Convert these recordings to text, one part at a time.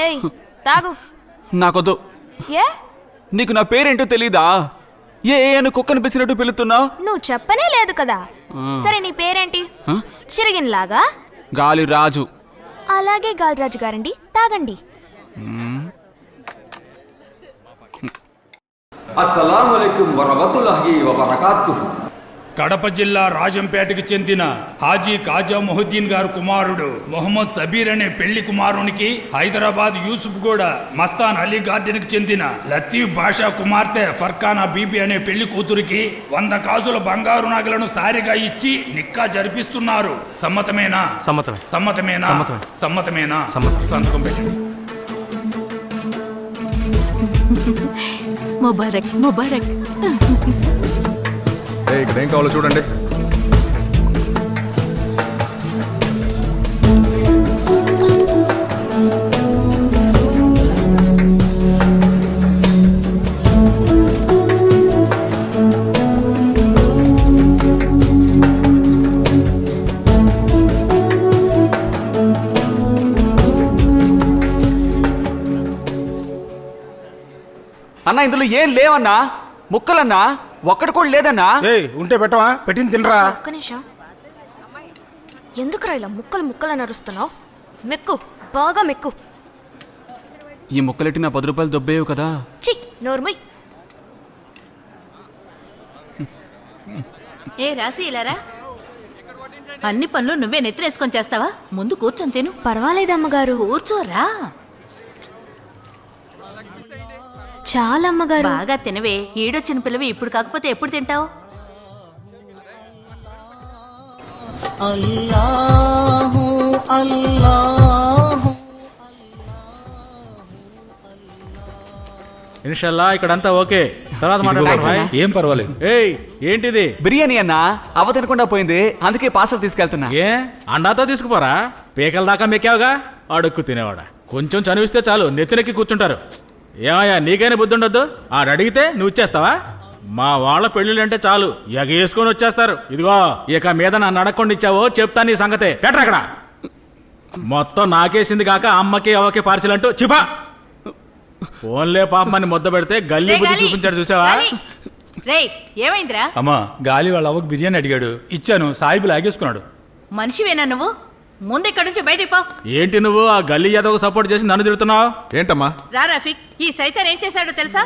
ఏయ్ తాగు. నాకొద్దు. ఏ? నీకు నా పేరేంటో తెలీదా? అని కుక్కను పిలిచినట్టు పిలుతున్నావు. నువ్వు చెప్పనే లేదు కదా. సరే నీ పేరేంటి? చిరిగినలాగా గాలిరాజు. అలాగే గాలిరాజు గారండి, తాగండి. అస్సలాము అలైకుం వరహమతుల్లాహి వబరకాతుహు. కడప జిల్లా రాజంపేటకు చెందిన హాజీ కాజా మొహద్దీన్ గారు కుమారుడు మొహమ్మద్ సబీర్ అనే పెళ్లి కుమారునికి హైదరాబాద్ యూసుఫ్ గూడ మస్తాన్ అలీ గార్డెన్ కు చెందిన లతీఫ్ బాషా కుమార్తె ఫర్కానా బీబీ అనే పెళ్లి కూతురికి 100 కాసుల బంగారు నగలను సారిగా ఇచ్చి నిక్కా జరిపిస్తున్నారు. సమ్మతమేనా? సమ్మతమేనా? సమ్మతమేనా? సంతకం పెట్టండి. ముబారక్ ముబారక్. ఇక్కడ ఏం కావాలో చూడండి. అన్నా ఇందులో ఏం లేవన్నా, ముక్కలన్నా ఒక్కటి కూడా లేదన్నా. ఉంటే పెట్టవా? పెట్టింది తినరా. ఒక్క నిమిషం. ఎందుకురా ఇలా ముక్కలు ముక్కలు నరుస్తున్నావు? మెక్కు, బాగా మెక్కు. ఈ ముక్కలెట్టి నా 10 రూపాయలు దొబ్బేయవు కదా. చి నోర్మయ్. ఏ రాసి ఇలారా, అన్ని పనులు నువ్వే నెత్తినేసుకొని చేస్తావా? ముందు కూర్చొని తిను. పర్వాలేదమ్మగారు, కూర్చోరా. చాలా అమ్మగారు. బాగా తినవే, ఈడొచ్చిన పిల్లవి ఇప్పుడు కాకపోతే ఎప్పుడు తింటావు? అల్లాహు అల్లాహు. ఇన్షల్లా ఇక్కడంతా ఓకే. తర్వాత మాట్లాడతాం. ఏం పర్వాలేదు. ఏయ్ ఏంటిది? బిర్యానీ అన్నా, అవ తినకుండా పోయింది, అందుకే పార్సల్ తీసుకెళ్తున్నా. ఏ అండాతో తీసుకుపోరా? పీకల దాకా మెక్కావుగా, అడుక్కు తినేవాడా. కొంచెం చనివిస్తే చాలు నెత్తినెక్కి కూర్చుంటారు. ఏమయ్యా నీకైనా బుద్ధి ఉండొద్దు? ఆడడిగితే నువ్వు ఇచ్చేస్తావా? మా వాళ్ళ పెళ్ళిళ్ళంటే చాలు ఎగేసుకొని వచ్చేస్తారు. ఇదిగో ఇక మీద నన్ను అడగకుండా ఇచ్చావో చెప్తా నీ సంగతే. పెట్టరా అక్కడ. మొత్తం నాకేసింది కాక అమ్మకి అవకి పార్సిల్ అంటూ చిపా. ఫోన్లే పాపమని ముద్ద పెడితే గల్లీ బుద్ధి చూపించాడు చూసావా? రేయ్ ఏమైందిరా? అమ్మా గాలి వాళ్ళ అవ్వకు బిర్యానీ అడిగాడు, ఇచ్చాను. సాయిబు లాగేసుకున్నాడు. మనిషివేనా నువ్వు? ముందు ఇక్కడి నుంచి బయటికి పో. ఏంటి నువ్వు ఆ గల్లీ యాదవ్ సపోర్ట్ చేసి నన్ను తిడుతున్నావు? ఏంటమ్మా? రా రఫీక్, ఈ సైతాన్ ఏం చేశాడో తెలుసా?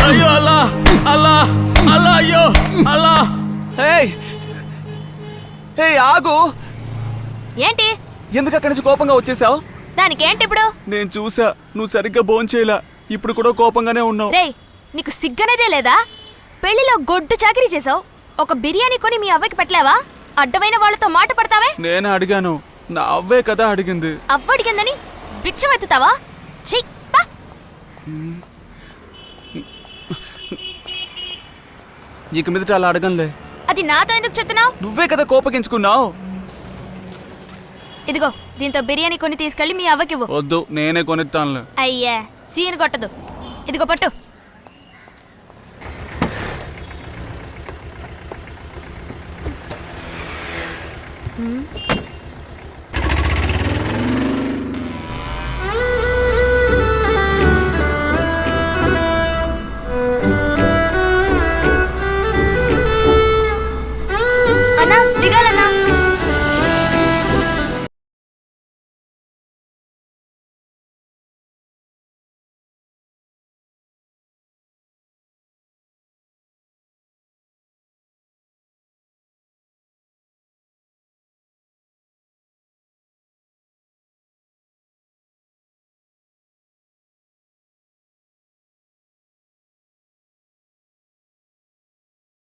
అయ్యో అల్లా అల్లా అల్లా, అయ్యో అల్లా. ఆగు. ఏంటి? ఎందుకు అక్కడి నుంచి కోపంగా వచ్చేసావు? దానికేంటి ఇప్పుడు? నేను చూసా, నువ్వు సరిగ్గా భోంచేయలా. ఇప్పుడు కూడా కోపంగానే ఉన్నావు. రేయ్ నీకు సిగ్గనేదే లేదా? పెళ్లిలో గొడ్డు చాకరీ చేసావు, ఒక బిర్యానీ కొని మీ అవ్వకి పెట్టలేవా? అడ్డమైన వాళ్ళతో మాట పడతావే. నేను అడిగాను, నా అవ్వే కదా అడిగింది. అవ్వడిగిందని బిచ్చమెత్తుతావా? చెయ్ పా. ఇక మీదట అలా అడగంలే. అది నాతో ఎందుకు చెప్తున్నావు? నువ్వే కదా కోపగించుకున్నావు. ఇదిగో దీంతో బిర్యానీ కొని తీసుకెళ్ళి మీ అవ్వకివ్వు. వద్దు, నేనే కొనిస్తానులే. అయ్యా సీన్ కొట్టదు. ఇదిగో పట్టు.